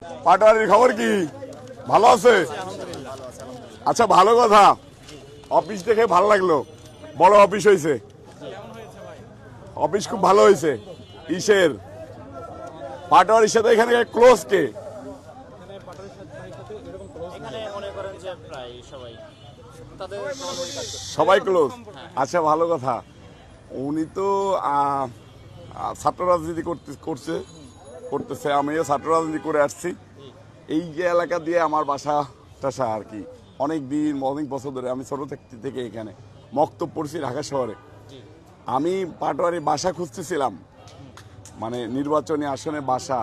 পাটোয়ারির খবর কি? ভালো আছে? আচ্ছা, ভালো কথা। অফিস দেখে ভালো লাগলো, বড় অফিস হয়েছে। অফিস খুব ভালো হয়েছে। ইসের পাটোয়ারির সাথে এখানে ক্লোজ কে? সবাই ক্লোজ। আচ্ছা, ভালো কথা। উনি তো ছাত্র রাজনীতি করতেছে, আমিও ছাত্র রাজনীতি করে আসছি। এই যে এলাকা দিয়ে আমার বাসা টাসা আর কি, অনেক বছর ধরে আমি ছোট থেকে এখানে মক্তব পড়ছি ঢাকা শহরে। আমি পাটোয়ারি বাসা খুঁজতেছিলাম, মানে নির্বাচনী আসনে বাসা।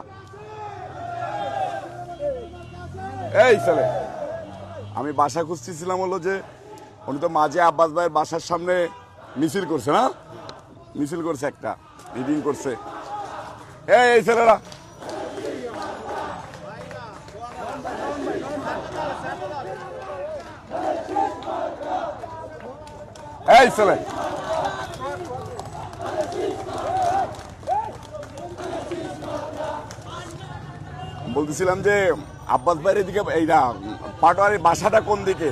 এই ছেলে, আমি বাসা খুঁজতেছিলাম হলো যে উনি তো মাঝে আব্বাস ভাইয়ের বাসার সামনে মিছিল করছে, না মিছিল করছে, একটা মিটিং করছে। এই ছেলেরা, এই ছেলে, বলতেছিলাম যে আব্বাস ভাইয়ের এদিকে এইটা পাটোয়ারির বাসাটা কোন দিকে?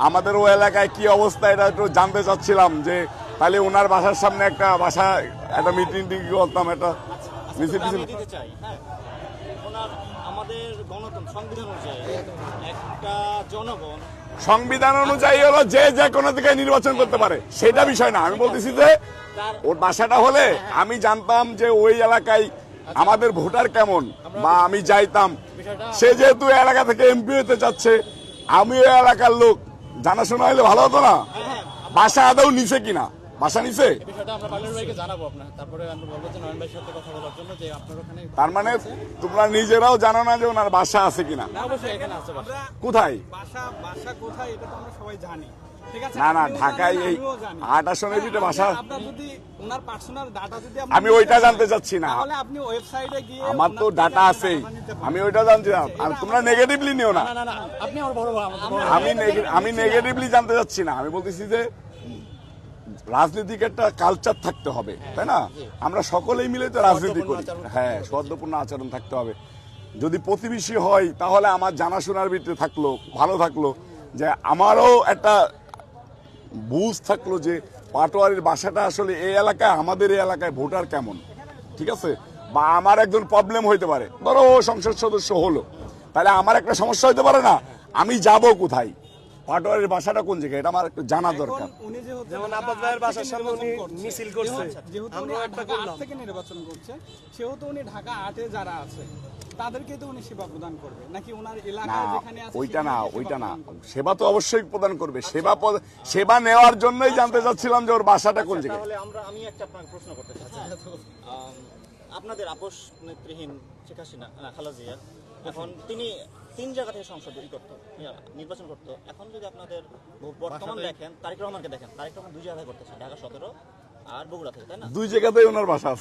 আমাদের ও এলাকায় কি অবস্থা এটা একটু জানতে চাচ্ছিলাম, যে তাহলে ওনার বাসার সামনে একটা মিটিং করতাম, একটা মিছিল দিতে চাই। হ্যাঁ, আমাদের গণতন্ত্র সংবিধান অনুযায়ী একটা জনগণ, সংবিধান অনুযায়ী হলো যে কোনো দিকে নির্বাচন করতে পারে, সেটা বিষয় না। আমি বলতেছি যে ওর বাসাটা হলে আমি জানতাম যে ওই এলাকায় আমাদের ভোটার কেমন, বা আমি যাইতাম। সে যেহেতু এলাকা থেকে এমপি হতে চাচ্ছে, আমি ওই এলাকার লোক, জানাশোনা হলে ভালো হতো না? বাসা আদৌ নিছে কিনা, বাসা নিছে? তার মানে তোমরা নিজেরাও জানো না যে ওনার বাসা আছে কিনা? কোথায়? না না, ঢাকায় এই ৮ আসনের ভিতরে বাসা। আমি ওইটা জানতে চাচ্ছি না, আমার তো ডাটা আছে, আমি ওইটা জানতে চাই। আর তোমরা নেগেটিভলি নিও না, আমি নেগেটিভলি জানতে চাচ্ছি না। আমি বলতেছি যে রাজনৈতিক একটা কালচার থাকতে হবে, তাই না? আমরা সকলেই মিলে তো রাজনীতি করি। হ্যাঁ, সৌহার্দ্যপূর্ণ আচরণ থাকতে হবে। যদি প্রতিবেশী হয় তাহলে আমার জানাশোনার ভিতরে থাকলো, ভালো থাকলো, যে আমারও একটা বুঝ থাকলো যে পাটোয়ারির বাসাটা আসলে এই এলাকায়, আমাদের এই এলাকায় ভোটার কেমন, ঠিক আছে? বা আমার একজন প্রবলেম হইতে পারে, ধরো ও সংসদ সদস্য হলো, তাহলে আমার একটা সমস্যা হইতে পারে না? আমি যাব কোথায়, পাটোয়ারির বাসাটা কোন জায়গায়, এটা আমার একটু জানা দরকার। যেমন আব্বাস ভাইয়ের বাসার সামনে উনি মিছিল করছে, যেহেতু উনি ঢাকা ৮ থেকে নির্বাচন করছে, সেহেতু উনি ঢাকা ৮-এ যারা আছে তাদেরকে তো উনি সেবা প্রদান করবে, নাকি ওনার এলাকায় যেখানে আছে ওইটা না, সেবা তো অবশ্যই প্রদান করবে। সেবা নেওয়ার জন্যই জানতে চাচ্ছিলাম যে ওর বাসাটা কোন জায়গায়। তাহলে আমি একটা আপনাকে প্রশ্ন করতে চাই। আপনাদের আপোষ নেত্রীহীন শেখ হাসিনা, খালেদা জিয়া, এখন তিনি 3 জায়গা থেকে সংসদ নির্বাচন করতো। এখন যদি আপনাদের বর্তমান দেখেন, তারেক রহমানকে দেখেন, তারেক রহমান 2 জায়গায় করতেছে, ঢাকা 17 আর বগুড়া থেকে, তাই না? 2 জায়গাতেই ওনার বাসা আছে।